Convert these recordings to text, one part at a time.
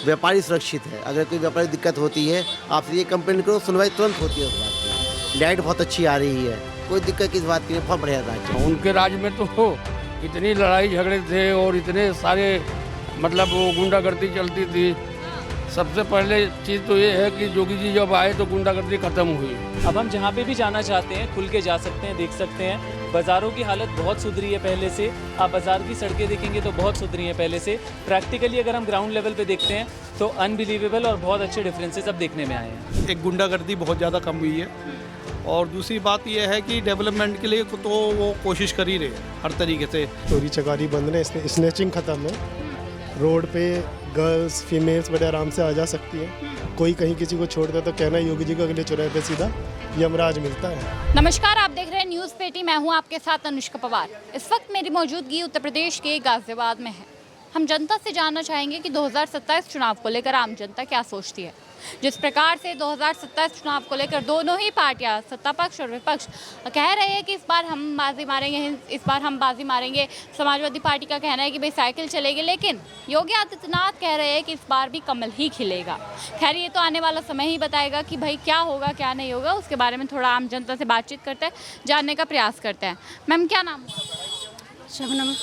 व्यापारी सुरक्षित है। अगर कोई व्यापारी दिक्कत होती है आपसे ये कंप्लेंट करो, सुनवाई तुरंत होती है उस बात की। लाइट बहुत अच्छी आ रही है, कोई दिक्कत किस बात की नहीं, बहुत बढ़िया राज्य है। उनके राज में तो इतनी लड़ाई झगड़े थे और इतने सारे मतलब वो गुंडागर्दी चलती थी। सबसे पहले चीज़ तो ये है कि जोगी जी जब आए तो गुंडागर्दी खत्म हुई। अब हम जहाँ पे भी जाना चाहते हैं खुल के जा सकते हैं, देख सकते हैं। बाज़ारों की हालत बहुत सुधरी है पहले से। आप बाज़ार की सड़कें देखेंगे तो बहुत सुधरी हैं पहले से। प्रैक्टिकली अगर हम ग्राउंड लेवल पे देखते हैं तो अनबिलीवेबल और बहुत अच्छे डिफरेंसेस अब देखने में आए हैं। एक गुंडागर्दी बहुत ज़्यादा कम हुई है और दूसरी बात यह है कि डेवलपमेंट के लिए तो वो कोशिश कर ही रहे हैं हर तरीके से। चोरी चकारी बंद है, स्नैचिंग ख़त्म है। रोड पे गर्ल्स फीमेल्स बड़े आराम से आ जा सकती हैं। कोई कहीं किसी को छोड़ दे तो कहना है योगी जी को अगले चौराहे पे सीधा यमराज मिलता है। नमस्कार, आप देख रहे हैं न्यूज़ पेटी। मैं हूं आपके साथ अनुष्का पवार। इस वक्त मेरी मौजूदगी उत्तर प्रदेश के गाजियाबाद में है। हम जनता से जानना चाहेंगे कि 2027 चुनाव को लेकर आम जनता क्या सोचती है। जिस प्रकार से 2027 चुनाव को लेकर दोनों ही पार्टियां, सत्ता पक्ष और विपक्ष, कह रहे हैं कि इस बार हम बाजी मारेंगे, इस बार हम बाजी मारेंगे। समाजवादी पार्टी का कहना है कि भाई साइकिल चलेगी, लेकिन योगी आदित्यनाथ कह रहे हैं कि इस बार भी कमल ही खिलेगा। खैर, ये तो आने वाला समय ही बताएगा कि भाई क्या होगा क्या नहीं होगा। उसके बारे में थोड़ा आम जनता से बातचीत करते हैं, जानने का प्रयास करते हैं। मैम, क्या नाम है? शबनम।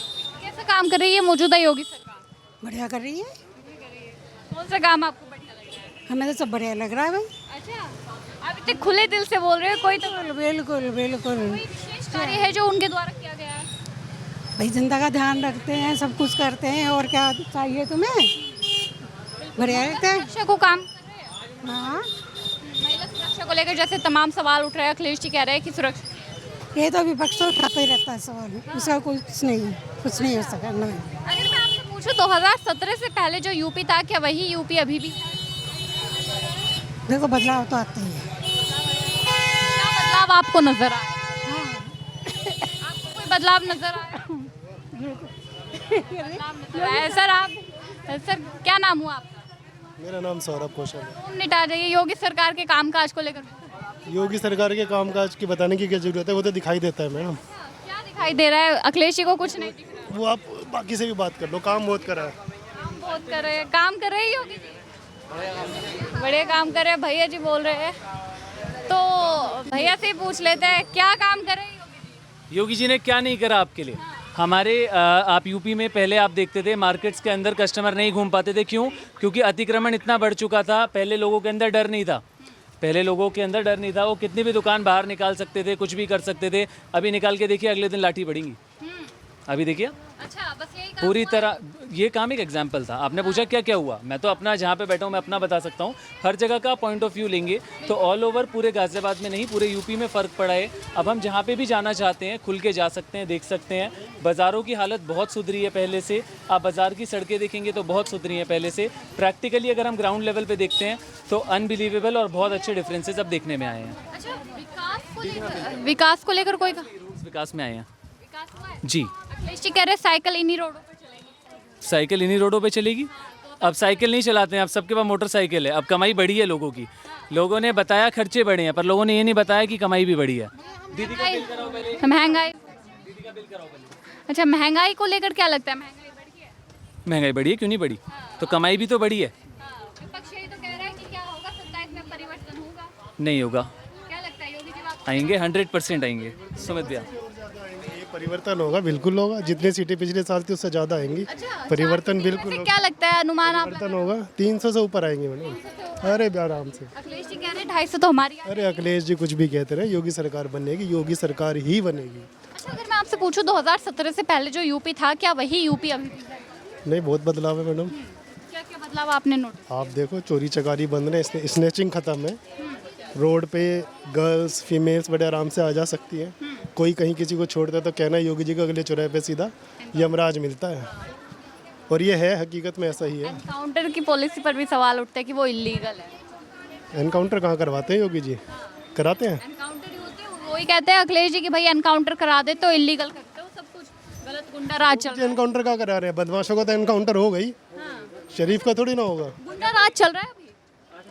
कैसा काम कर रही है मौजूदा योगी सरकार? बढ़िया कर रही है। कौन सा काम आपको बढ़िया लग रहा है? हमें तो सब बढ़िया लग रहा है भाई। अच्छा, आप इतने खुले दिल से बोल रहे हो। कोई तो बिल्कुल बिल्कुल कोई विशेष कार्य है जो उनके द्वारा किया गया है? भाई जनता का ध्यान रखते हैं, सब कुछ करते हैं, और क्या चाहिए तुम्हें। बढ़िया रहता है। सुरक्षा को काम कर रहे हैं। हाँ, महिला सुरक्षा को लेकर जैसे तमाम सवाल उठ रहे हैं, अखिलेश जी कह रहे हैं कि सुरक्षा। ये तो विपक्ष तो उठाता ही रहता है सवाल, उसका कुछ नहीं हो सका नहीं। अगर मैं आपसे पूछूं 2017 से पहले जो यूपी था, क्या वही यूपी अभी भी है? देखो बदलाव तो आते ही है। क्या बदलाव आपको नजर आया? आपको कोई बदलाव नजर आया? बदलाव नजर आया। सर क्या नाम हुआ आपका? मेरा नाम सौरभ कौशल है। तुम निपटा जाइए योगी सरकार के कामकाज को लेकर। योगी सरकार के कामकाज की बताने की क्या जरूरत है, वो तो दिखाई देता है मैडम। क्या दिखाई दे रहा है? अखिलेश जी को कुछ नहीं दिख रहा। वो आप बाकी से भी बात कर लो, काम बहुत करा है। काम बहुत कर रहे हैं। काम कर रहे हैं योगी जी, बड़े काम कर रहे हैं। भैया जी बोल रहे हैं, तो भैया से ही पूछ लेते हैं, क्या काम कर रहे हैं योगी जी? योगी जी ने क्या नहीं करा आपके लिए? हमारे आप यूपी में पहले आप देखते थे मार्केट्स के अंदर कस्टमर नहीं घूम पाते थे। क्यों? क्योंकि अतिक्रमण इतना बढ़ चुका था। पहले लोगों के अंदर डर नहीं था। वो कितनी भी दुकान बाहर निकाल सकते थे, कुछ भी कर सकते थे। अभी निकाल के देखिए, अगले दिन लाठी पड़ेंगी। अभी देखिए अच्छा, बस यही काम पूरी हुआ? तरह ये काम एक एग्जाम्पल था। आपने पूछा क्या क्या हुआ, मैं तो अपना जहाँ पे बैठा हूँ मैं अपना बता सकता हूँ। हर जगह का पॉइंट ऑफ व्यू लेंगे तो ऑल ओवर पूरे गाजियाबाद में नहीं, पूरे यूपी में फ़र्क पड़ा है। अब हम जहाँ पे भी जाना चाहते हैं खुल के जा सकते हैं, देख सकते हैं। बाज़ारों की हालत बहुत सुधरी है पहले से। आप बाज़ार की सड़कें देखेंगे तो बहुत सुधरी हैं पहले से। प्रैक्टिकली अगर हम ग्राउंड लेवल पर देखते हैं तो अनबिलीवेबल और बहुत अच्छे डिफरेंसेस अब देखने में आए हैं। अच्छा, विकास को लेकर कोई विकास में आए हैं विकास हुआ है? जी। अखिलेश जी कह रहे हैं साइकिल इन्हीं रोडों पर चलेगी। साइकिल इन्हीं रोडों पे चलेगी। अब साइकिल नहीं चलाते हैं, अब सबके पास मोटरसाइकिल है। अब कमाई बढ़ी है लोगों की। लोगों ने बताया खर्चे बढ़े हैं, पर लोगों ने ये नहीं बताया कि कमाई भी बढ़ी है। दीदी का बिल कराओ पहले। महंगाई। दीदी का बिल कराओ पहले। अच्छा, महंगाई को लेकर क्या लगता है? महंगाई बढ़ी है? महंगाई बढ़ी है, क्यों नहीं बढ़ी? तो कमाई भी तो बढ़ी है। विपक्ष यही तो कह रहा है कि क्या होगा, 27 में परिवर्तन होगा। नहीं होगा। क्या लगता है योगी जी बात? आएंगे, 100% आएंगे। सुमित भैया, ये परिवर्तन होगा, बिल्कुल होगा। जितनी सीटें पिछले साल थी उससे ज़्यादा आएंगी। परिवर्तन बिल्कुल होगा। क्या लगता है अनुमान आप? परिवर्तन होगा, 300 से ऊपर आएंगे मैडम। अरे आराम से। अखिलेश जी कह रहे हैं 250 तो हमारी। अरे अखिलेश जी कुछ भी कहते रहे, योगी सरकार बनेगी, योगी सरकार ही बनेगी। अच्छा, अगर मैं आपसे पूछूं 2017 से पहले जो यूपी था, क्या वही यूपी अभी भी है? नहीं, बहुत बदलाव है मैडम। क्या क्या बदलाव आपने नोट? आप देखो, चोरी चकारी बंद है, स्नैचिंग खत्म है। रोड पे गर्ल्स फीमेल्स बड़े आराम से आ जा सकती हैं। कोई कहीं किसी को छोड़ दे तो कहना है योगी जी को अगले चौराहे पे सीधा यमराज मिलता है। और ये है, हकीकत में ऐसा ही है। एनकाउंटर की पॉलिसी पर भी सवाल उठते हैं कि वो इलीगल है। एनकाउंटर कहाँ करवाते हैं योगी जी? कराते हैं? एनकाउंटर ही होते हैं, वही कहते हैं अखिलेश जी कि भाई एनकाउंटर करा दे तो इलीगल करते हो, सब कुछ गलत गुंडा राज चल रहा है। एनकाउंटर कहाँ करा रहे हैं? बदमाशों का तो एनकाउंटर हो गई, शरीफ का थोड़ी ना होगा। गुंडा राज चल रहा है अभी।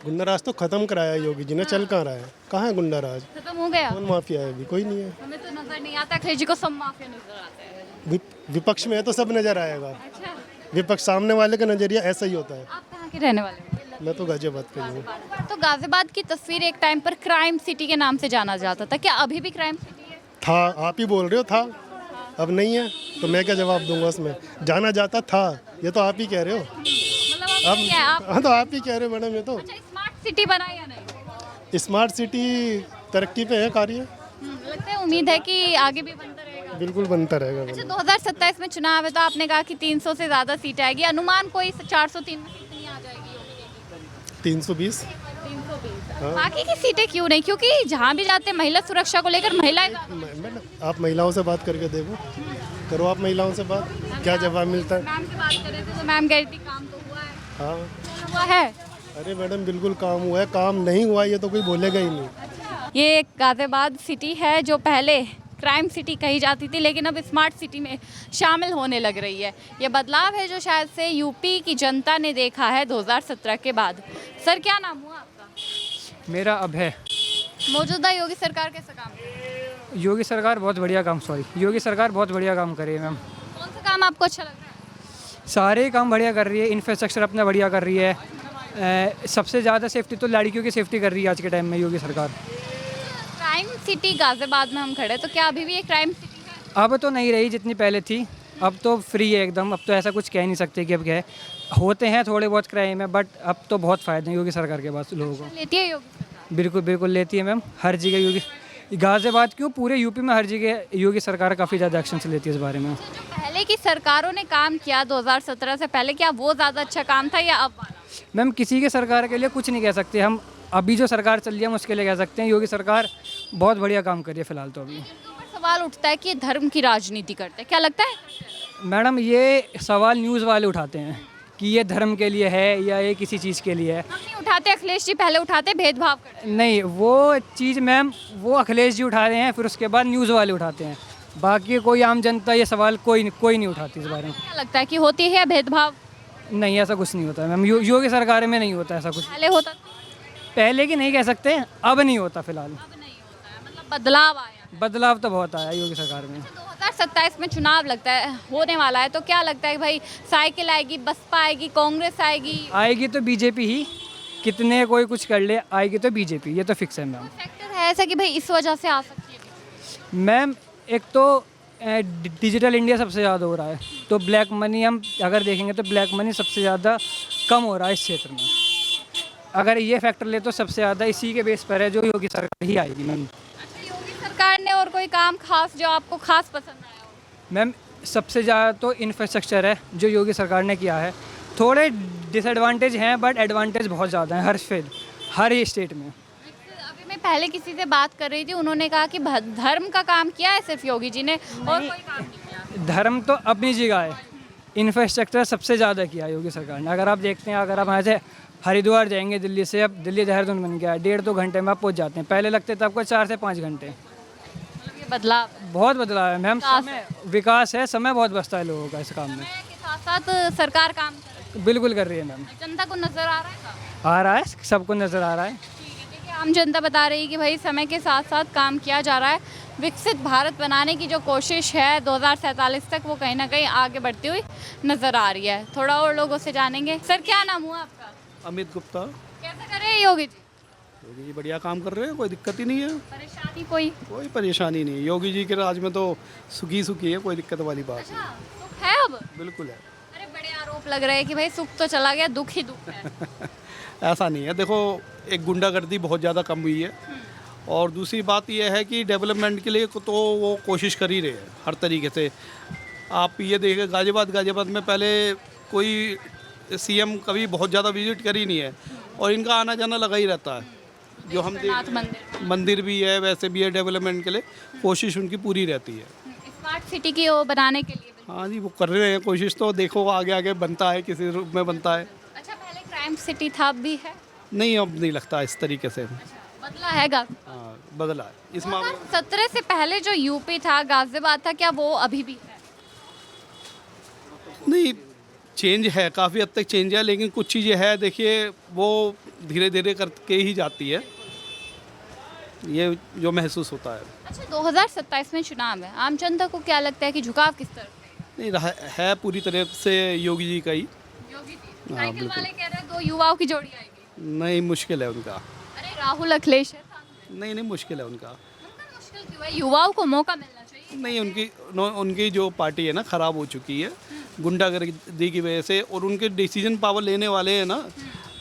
गुंडा राज तो खत्म कराया योगी जी ने, चल कहाँ रहा है? कहाँ है गुंडा राज? खत्म हो गया। कौन माफिया है? अभी कोई नहीं है। हमें तो नजर नहीं आता, अखिलेश जी को सब माफिया नजर आते हैं। विपक्ष में है तो सब नजर आएगा। अच्छा, विपक्ष सामने वाले का नजरिया ऐसा ही होता है। आप कहाँ कहाँ के रहने वाले हो? मैं तो गाजियाबाद का ही हूँ। तो गाजियाबाद की तस्वीर एक टाइम पर क्राइम सिटी के नाम से जाना जाता था, क्या अभी भी क्राइम सिटी है? था, आप ही बोल रहे हो था, अब नहीं है तो मैं क्या जवाब दूंगा उसमें। जाना जाता था, ये तो आप ही कह रहे हो। मतलब अब अब क्या है आप? हाँ, तो आप ही कह रहे हो मैडम, ये तो अच्छा, स्मार्ट सिटी बना या नहीं? स्मार्ट सिटी तरक्की पे है कार्य, लगता है, उम्मीद है कि आगे भी बनता रहेगा। बिल्कुल बनता रहेगा। अच्छा, 2027 में चुनाव है तो आपने कहा कि 300 से ज़्यादा सीट आएगी, अनुमान कोई 403 में कितनी आ जाएगी? 320। 320। बाकी की सीटें क्यों नहीं? क्योंकि जहाँ भी जाते हैं महिला सुरक्षा को लेकर महिलाएं मैडम, आप महिलाओं से बात करके देखो, करो आप महिलाओं से बात, क्या जवाब मिलता है। मैम से बात कर रहे थे तो मैम कह रही थी काम तो हुआ है। हाँ, हुआ है। अरे मैडम बिल्कुल काम हुआ है, काम नहीं हुआ ये तो कोई बोलेगा ही नहीं। ये गाजियाबाद सिटी है जो पहले क्राइम सिटी कही जाती थी, लेकिन अब स्मार्ट सिटी में शामिल होने लग रही है। ये बदलाव है जो शायद से यूपी की जनता ने देखा है 2017 के बाद। सर, क्या नाम हुआ आपका? मेरा अभय। मौजूदा योगी सरकार कैसा काम कर रही है? योगी सरकार बहुत बढ़िया काम योगी सरकार बहुत बढ़िया काम कर रही है मैम। कौन सा काम आपको अच्छा लग रहा है? सारे ही काम बढ़िया कर रही है, इंफ्रास्ट्रक्चर अपना बढ़िया कर रही है। सबसे ज़्यादा सेफ्टी तो लड़कियों की सेफ्टी कर रही है आज के टाइम में योगी सरकार। क्राइम सिटी गाजियाबाद में हम खड़े हैं, तो क्या अभी भी ये क्राइम सिटी है? अब तो नहीं रही जितनी पहले थी, अब तो फ्री है एकदम। अब तो ऐसा कुछ कह नहीं सकते कि अब क्या है, होते हैं थोड़े बहुत क्राइम है, बट अब तो बहुत फ़ायदे हैं योगी सरकार के पास लोगों को। लेती है योगी सरकार? बिल्कुल बिल्कुल लेती है मैम, हर जगह योगी, गाजियाबाद क्यों पूरे यूपी में हर जगह योगी सरकार काफ़ी ज़्यादा एक्शन लेती है इस बारे में। जो पहले की सरकारों ने काम किया 2017 से पहले, क्या वो ज़्यादा अच्छा काम था या अब वाला? मैम किसी के सरकार के लिए कुछ नहीं कह सकते हम, अभी जो सरकार चल रही है हम उसके लिए कह सकते हैं योगी सरकार बहुत बढ़िया काम कर रही है फिलहाल तो। अभी सवाल उठता है कि ये धर्म की राजनीति करते हैं, क्या लगता है? मैडम ये सवाल न्यूज़ वाले उठाते हैं कि ये धर्म के लिए है या ये किसी चीज़ के लिए है। हम नहीं उठाते, अखिलेश जी पहले उठाते, भेदभाव करते। नहीं, वो चीज़ मैम वो अखिलेश जी उठा रहे हैं, फिर उसके बाद न्यूज़ वाले उठाते हैं। बाकी कोई आम जनता ये सवाल कोई नहीं उठाती इस बारे में। क्या लगता है कि होती है भेदभाव? नहीं, ऐसा कुछ नहीं होता है मैम, योगी सरकार में नहीं होता ऐसा कुछ। पहले होता था, पहले की नहीं कह सकते, अब नहीं होता फिलहाल। अब नहीं होता है, मतलब बदलाव आया। बदलाव तो बहुत आया योगी सरकार में। 2027 में चुनाव लगता है होने वाला है, तो क्या लगता है कि भाई साइकिल आएगी, बसपा आएगी, कांग्रेस आएगी? आएगी तो बीजेपी ही, कितने कोई कुछ कर ले आएगी तो बीजेपी, ये तो फिक्स है मैम। फैक्टर है ऐसा कि भाई इस वजह से आ सकती है? मैम एक तो डिजिटल इंडिया सबसे ज़्यादा हो रहा है, तो ब्लैक मनी हम अगर देखेंगे तो ब्लैक मनी सबसे ज़्यादा कम हो रहा है इस क्षेत्र में। अगर ये फैक्टर ले तो सबसे ज़्यादा इसी के बेस पर है जो योगी सरकार ही आएगी मैम। अच्छा, योगी सरकार ने और कोई काम खास जो आपको खास पसंद आया हो? मैम सबसे ज़्यादा तो इंफ्रास्ट्रक्चर है जो योगी सरकार ने किया है। थोड़े डिसएडवांटेज हैं बट एडवांटेज बहुत ज़्यादा हैं हर स्टेट में। अभी मैं पहले किसी से बात कर रही थी, उन्होंने कहा कि धर्म का काम किया है सिर्फ योगी जी ने और कोई काम नहीं किया। धर्म तो अपनी जगह है, इंफ्रास्ट्रक्चर सबसे ज़्यादा किया है योगी सरकार ने। अगर आप देखते हैं, अगर आप यहाँ से हरिद्वार जाएंगे दिल्ली से, अब दिल्ली देहरादून बन गया है, 1.5-2 घंटे में आप पहुँच जाते हैं। पहले लगते थे आपको 4 से 5 घंटे। मतलब ये बदलाव बहुत बदलाव है मैम, समय विकास है, समय बहुत बचता है लोगों का इस काम में। के साथ साथ सरकार काम कर रही बिल्कुल कर रही है मैम। है। जनता को नजर आ रहा है काम? आ रहा है, सबको नज़र आ रहा है। देखिए, आम जनता बता रही है कि भाई समय के साथ साथ काम किया जा रहा है। विकसित भारत बनाने की जो कोशिश है 2047 तक, वो कहीं ना कहीं आगे बढ़ती हुई नजर आ रही है। थोड़ा और लोगों से जानेंगे। सर, क्या नाम हुआ आपका? अमित गुप्ता। कैसे कर रहे हैं योगी जी? योगी जी बढ़िया काम कर रहे हैं, कोई दिक्कत ही नहीं है, परेशानी कोई? कोई परेशानी नहीं। योगी जी के राज में तो सुखी सुखी है, कोई दिक्कत वाली बात नहीं। सुख है अब? बिल्कुल है। अरे बड़े आरोप लग रहे हैं कि भाई सुख तो चला गया, दुख ही दुख है। ऐसा नहीं है, देखो एक गुंडागर्दी बहुत ज़्यादा कम हुई है, और दूसरी बात यह है कि डेवलपमेंट के लिए तो वो कोशिश कर ही रहे हैं हर तरीके से। आप ये देखिए गाजियाबाद में पहले कोई सीएम कभी बहुत ज़्यादा विजिट कर ही नहीं है, और इनका आना जाना लगा ही रहता है। जो हम मंदिर भी है, वैसे भी है, डेवलपमेंट के लिए कोशिश उनकी पूरी रहती है। स्मार्ट सिटी की वो बनाने के लिए। हाँ जी, वो कर रहे हैं कोशिश, तो देखो आगे आगे बनता है, किसी रूप में बनता है। अच्छा, पहले क्राइम सिटी था, अब भी है? नहीं, अब नहीं लगता इस तरीके से। बदला है हाँ, बदला है इस मामले में। 2017 से पहले जो यूपी था, गाजियाबाद था, क्या वो अभी भी है? नहीं, चेंज है, काफ़ी हद तक चेंज है, लेकिन कुछ चीज़ें है, देखिए वो धीरे धीरे करके ही जाती है, ये जो महसूस होता है। अच्छा, 2027 में चुनाव है, आम जनता को क्या लगता है कि झुकाव किस तरफ? नहीं रहा है पूरी तरह से योगी जी का ही। योगी जी? साइकिल वाले कह रहे हैं 2 युवाओं की जोड़ी आएगी। नहीं, मुश्किल है उनका। अरे राहुल अखिलेश है सामने। नहीं, मुश्किल है उनका। उनका मुश्किल क्यों है? युवाओं को मौका मिलना चाहिए। नहीं, उनकी जो पार्टी है ना ख़राब हो चुकी है गुंडागर्दी की वजह से, और उनके डिसीजन पावर लेने वाले हैं ना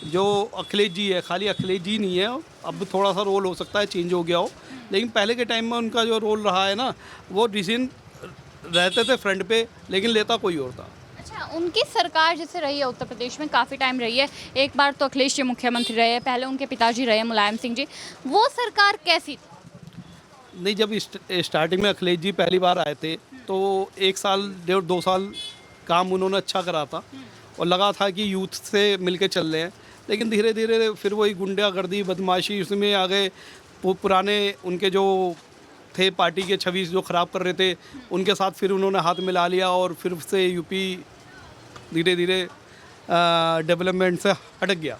जो अखिलेश जी है, खाली अखिलेश जी नहीं है। अब थोड़ा सा रोल हो सकता है चेंज हो गया हो, लेकिन पहले के टाइम में उनका जो रोल रहा है ना, वो डिसीजन रहते थे फ्रंट पे, लेकिन लेता कोई और था। अच्छा, उनकी सरकार जैसे रही है उत्तर प्रदेश में काफ़ी टाइम रही है, एक बार तो अखिलेश जी मुख्यमंत्री रहे हैं, पहले उनके पिताजी रहे मुलायम सिंह जी, वो सरकार कैसी थी? नहीं, जब स्टार्टिंग में अखिलेश जी पहली बार आए थे तो 1 साल 1.5-2 साल काम उन्होंने अच्छा करा था और लगा था कि यूथ से मिलके चल रहे हैं, लेकिन धीरे धीरे फिर वही गुंडागर्दी बदमाशी उसमें आ गए। पुराने उनके जो थे पार्टी के छवि जो ख़राब कर रहे थे उनके साथ फिर उन्होंने हाथ मिला लिया और फिर से यूपी धीरे धीरे डेवलपमेंट से हट गया।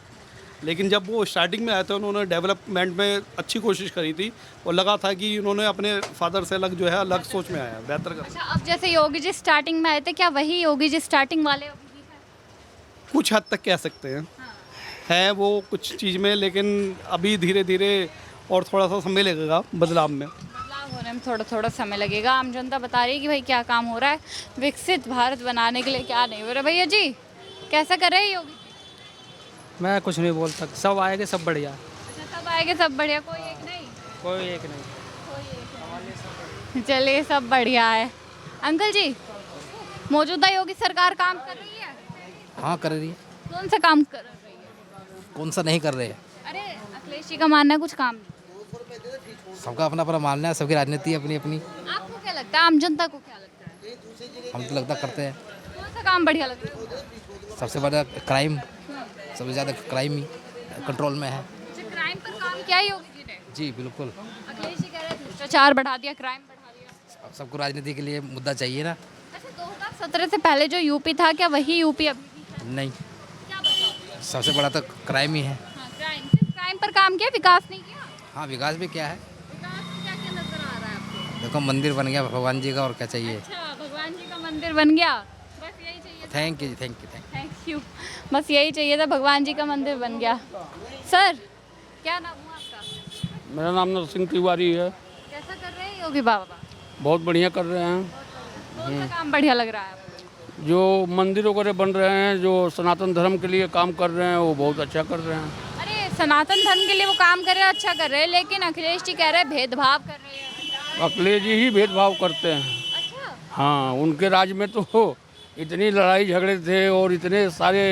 लेकिन जब वो स्टार्टिंग में आए थे उन्होंने डेवलपमेंट में अच्छी कोशिश करी थी और लगा था कि उन्होंने अपने फादर से अलग जो है अलग सोच में आया बेहतर कर। अच्छा, अब जैसे योगी जी स्टार्टिंग में आए थे, क्या वही योगी जी स्टार्टिंग वाले अभी भी हैं? कुछ हद तक कह सकते हैं है वो कुछ चीज़ में, लेकिन अभी धीरे धीरे और थोड़ा सा समय लगेगा बदलाव में। बदलाव होने में थोड़ा समय लगेगा। आम जनता बता रही है कि भाई क्या काम हो रहा है, विकसित भारत बनाने के लिए क्या नहीं हो रहा। भैया जी कैसा कर रहे हैं योगी जी? मैं कुछ नहीं बोल सकता, सब आएंगे सब बढ़िया। अच्छा, सब आएंगे सब बढ़िया, कोई एक नहीं? कोई एक नहीं। चलिए सब बढ़िया है। अंकल जी, मौजूदा योगी सरकार काम कर रही है? हाँ, कर रही है। कौन सा काम कर रही है? कौन सा नहीं कर रहे हैं? अरे अखिलेश जी का मानना है कुछ काम नहीं। सबका अपना अपना मानना है, सबकी राजनीति अपनी अपनी। आपको क्या लगता है, आम जनता को क्या लगता है? हम तो लगता करते हैं। कौन सा काम बढ़िया लग रहा है? सबसे बड़ा क्राइम, सबसे ज़्यादा क्राइम ही कंट्रोल में है। अच्छा, क्राइम पर काम किया है योगी जी ने? जी बिल्कुल। अखिलेश जी कह रहे हैं भ्रष्टाचार बढ़ा दिया, क्राइम बढ़ा दिया। अब सबको राजनीति के लिए मुद्दा चाहिए ना। अच्छा, 2017 से पहले जो यूपी था, क्या वही यूपी अभी भी है? नहीं, क्या बताओ? सबसे बड़ा तो क्राइम ही है। हाँ, क्राइम, सिर्फ क्राइम पर काम किया, विकास नहीं किया। हाँ, विकास भी क्या है, विकास में क्या क्या नजर आ रहा है आपको? देखो मंदिर बन गया भगवान जी का, और क्या चाहिए। अच्छा, भगवान जी का मंदिर बन गया, बस यही चाहिए था। Thank you, thank you, thank you, बस यही चाहिए था, भगवान जी का मंदिर बन गया। सर क्या नाम हुआ आपका? मेरा नाम नरसिंह तिवारी है। कैसा कर रहे हैं योगी बाबा? बहुत बढ़िया कर रहे हैं। कौन सा काम बढ़िया लग रहा है आपको? जो मंदिर वगैरह बन रहे हैं, जो सनातन धर्म के लिए काम कर रहे हैं, वो बहुत अच्छा कर रहे हैं। अरे सनातन धर्म के लिए वो काम कर रहे हैं, अच्छा कर रहे हैं, लेकिन अखिलेश जी कह रहे हैं भेदभाव कर रहे हैं। अखिलेश जी ही भेदभाव करते हैं। अच्छा, हाँ, उनके राज में तो इतनी लड़ाई झगड़े थे और इतने सारे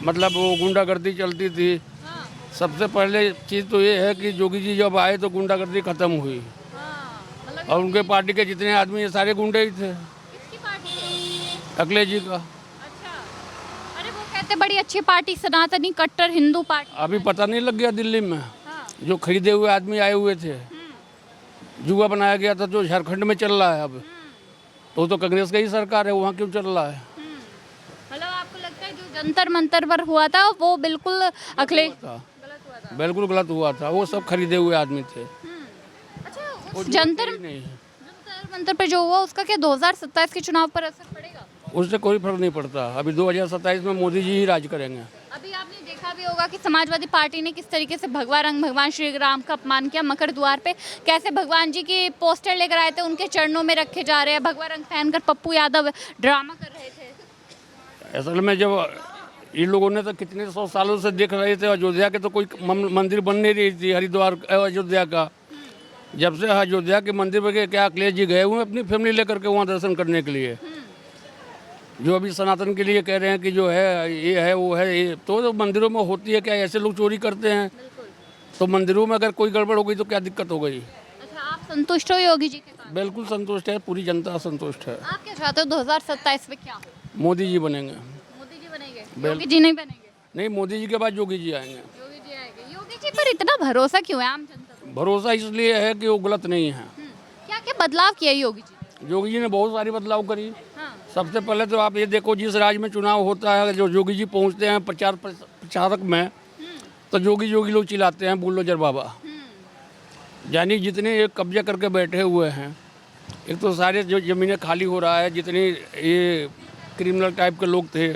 मतलब वो गुंडागर्दी चलती थी। हाँ, सबसे पहले चीज़ तो ये है कि जोगी जी जब आए तो गुंडागर्दी ख़त्म हुई, हाँ, मतलब और उनके पार्टी के जितने आदमी ये सारे गुंडे ही थे, किसकी पार्टी है? अखिलेश जी का। अच्छा, अरे वो कहते बड़ी अच्छी पार्टी, सनातनी कट्टर हिंदू पार्टी। अभी पता नहीं लग गया दिल्ली में, हाँ, जो खरीदे हुए आदमी आए हुए थे, जुआ बनाया गया था जो झारखंड में चल रहा है अब, तो कांग्रेस का ही सरकार है, वहाँ क्यों चल रहा है? मतलब आपको लगता है जो जंतर मंतर पर हुआ था वो बिल्कुल अखिलेश था, गलत हुआ था? बिल्कुल गलत हुआ था, वो सब खरीदे हुए आदमी थे। अच्छा, वो उस जो जंतर नहीं है, जंतर मंतर पे जो हुआ उसका क्या 2027 के चुनाव पर असर पड़ेगा? उससे कोई फर्क नहीं पड़ता। अभी 2027 में मोदी जी ही राज करेंगे। अभी आपने देखा भी होगा कि समाजवादी पार्टी ने किस तरीके से भगवा रंग भगवान श्री राम का अपमान किया मकर द्वार पे, कैसे भगवान जी की पोस्टर लेकर आए थे, उनके चरणों में रखे जा रहे हैं, भगवा रंग पहनकर पप्पू यादव ड्रामा कर रहे थे। असल में जब इन लोगों ने तो कितने 100 सालों से देख रहे थे, अयोध्या के तो कोई मंदिर बन नहीं रही थी, हरिद्वार अयोध्या का। जब से अयोध्या के मंदिर पर क्या अखिलेश जी गए हुए हैं अपनी फैमिली लेकर के वहाँ दर्शन करने के लिए, जो अभी सनातन के लिए कह रहे हैं कि जो है ये है वो है, ये तो मंदिरों में होती है क्या, ऐसे लोग चोरी करते हैं, तो मंदिरों में अगर कोई गड़बड़ हो गई तो क्या दिक्कत हो गई? अच्छा, आप संतुष्ट हो योगी जी के साथ? बिल्कुल संतुष्ट है, पूरी जनता संतुष्ट है। आप क्या चाहते हो 2027 में क्या हो? मोदी जी बनेंगे। मोदी जी बनेंगे? योगी जी नहीं बनेंगे? नहीं, मोदी जी के बाद योगी जी आएंगे। योगी जी आएंगे। योगी जी पर इतना भरोसा क्यों है आम जनता को? भरोसा इसलिए है कि वो गलत नहीं है। क्या क्या बदलाव किया योगी जी? योगी जी ने बहुत सारी बदलाव करी। हाँ, सबसे पहले तो आप ये देखो, जिस राज्य में चुनाव होता है, जो योगी जी पहुंचते हैं प्रचार प्रचारक में, तो जोगी जोगी लोग चिल्लाते हैं बुलडोजर बाबा। यानी जितने ये कब्जा करके बैठे हुए हैं, एक तो सारे जो ज़मीनें खाली हो रहा है, जितने ये क्रिमिनल टाइप के लोग थे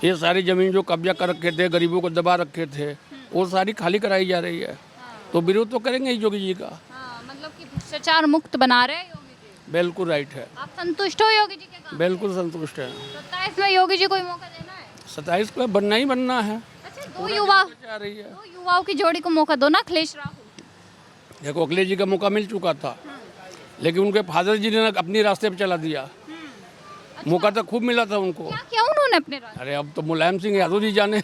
ये सारी ज़मीन जो कब्जा कर रखे थे, गरीबों को दबा रखे थे, वो सारी खाली कराई जा रही है। तो विरोध तो करेंगे ही योगी जी का। मतलब कि भ्रष्टाचार मुक्त बना रहे हैं योगी जी। बिल्कुल राइट है, आप संतुष्ट हो योगी जी के काम? बिल्कुल संतुष्ट है। 27 में योगी जी कोई मौका देना है? 27 को बनना ही बनना है। अच्छा, जा रही है। दो युवाओं की जोड़ी को मौका दो ना, अखिलेश राहुल। देखो अखिलेश जी का मौका मिल चुका था, लेकिन उनके फादर जी ने अपनी रास्ते पे चला दिया। मौका तो खूब मिला था उनको। क्या किया उन्होंने अपने राज? अरे अब तो मुलायम सिंह यादव जी जाने,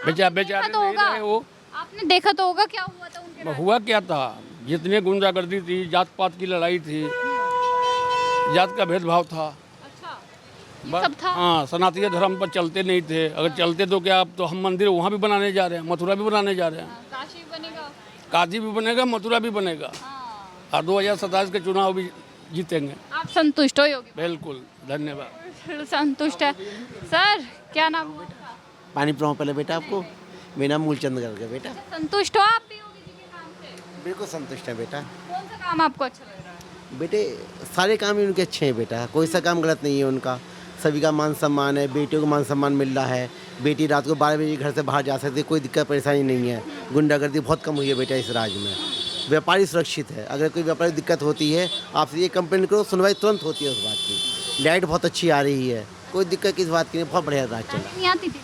बेचारे देखा तो नहीं होगा। रहे वो। आपने देखा तो होगा क्या हुआ था उनके राज? हुआ क्या था, जितने गुंडागर्दी थी, जात पात की लड़ाई थी, जात का भेदभाव था। अच्छा, ये सब था। हाँ, सनातनीय धर्म पर चलते नहीं थे। अगर चलते तो क्या, अब तो हम मंदिर वहाँ भी बनाने जा रहे हैं, मथुरा भी बनाने जा रहे हैं, काशी बनेगा। काशी भी बनेगा, मथुरा भी बनेगा, और 2027 के चुनाव भी जीतेंगे। आप संतुष्ट हो योगी? बिल्कुल, धन्यवाद। संतुष्ट है। सर, क्या नाम हुआ? पानी पिलाऊं पहले बेटा आपको? मेरा नाम मूलचंद करके बेटा। संतुष्ट हो आप भी योगी जी के काम से? बिल्कुल संतुष्ट है बेटा। कौन सा काम आपको अच्छा लग रहा है? बेटे सारे काम ही उनके अच्छे हैं बेटा, कोई सा काम गलत नहीं है उनका। सभी का मान सम्मान है, बेटियों को मान सम्मान मिल रहा है, बेटी रात को 12 बजे घर से बाहर जा सकती है, कोई दिक्कत परेशानी नहीं है। गुंडागर्दी बहुत कम हुई है बेटा इस राज्य में। व्यापारी सुरक्षित है, अगर कोई व्यापारी दिक्कत होती है आपसे ये कंप्लेंट करो, सुनवाई तुरंत होती है उस बात की। लाइट बहुत अच्छी आ रही है, कोई दिक्कत किस बात की नहीं, बहुत बढ़िया राज चला। नहीं आती थी?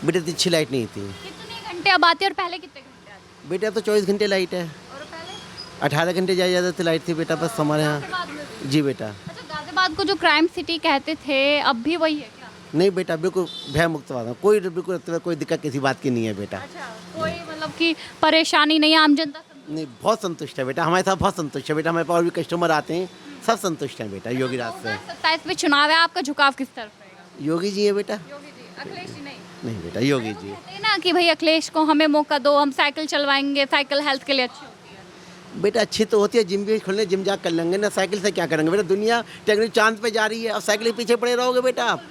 बेटे इतनी अच्छी लाइट नहीं थी कितने घंटे अब आती है और पहले कितने घंटे आती बेटा, अब तो 24 घंटे लाइट है। और पहले 18 घंटे ज़्यादा तो लाइट थी बेटा बस हमारे यहाँ। गाजियाबाद में? जी बेटा। अच्छा, गाजियाबाद को जो क्राइम सिटी कहते थे, अब भी वही है क्या? नहीं बेटा, बिल्कुल भय मुक्त वाला, कोई बिल्कुल कोई दिक्कत किसी बात की नहीं है बेटा। अच्छा, कोई मतलब कि परेशानी नहीं है, आम जनता नहीं, बहुत संतुष्ट है बेटा, हमारे साथ बहुत संतुष्ट है बेटा। हमारे पास और भी कस्टमर आते हैं, सब संतुष्ट हैं बेटा योगी राज से। 27 में चुनाव है, आपका झुकाव किस तरफ रहेगा? योगी जी है बेटा। योगी जी, अखिलेश जी नहीं? नहीं बेटा, योगी जी। कहते हैं ना कि भाई अखिलेश को हमें मौका दो, हम साइकिल चलवाएंगे, साइकिल हेल्थ के लिए अच्छी होती है। बेटा अच्छी तो होती है, जिम भी खोलने, जिम जा कर लेंगे ना, साइकिल से क्या करेंगे बेटा? दुनिया टेक्नोलॉजी चांद पे जा रही है और साइकिल के पीछे पड़े रहोगे बेटा आप?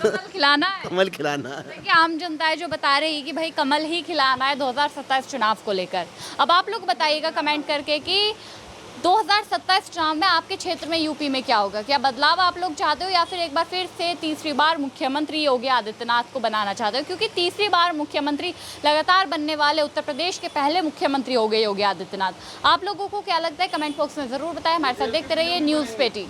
कमल खिलाना है। कमल खिलाना है। देखिए, आम जनता है जो बता रही है कि भाई कमल ही खिलाना है 2027 चुनाव को लेकर। अब आप लोग बताइएगा कमेंट करके कि 2027 चुनाव में आपके क्षेत्र में, यूपी में क्या होगा? क्या बदलाव आप लोग चाहते हो, या फिर एक बार फिर से तीसरी बार मुख्यमंत्री योगी आदित्यनाथ को बनाना चाहते हो? क्योंकि तीसरी बार मुख्यमंत्री लगातार बनने वाले उत्तर प्रदेश के पहले मुख्यमंत्री हो गए योगी आदित्यनाथ। आप लोगों को क्या लगता है, कमेंट बॉक्स में ज़रूर बताएं। हमारे साथ देखते रहिए न्यूज़ पेटी।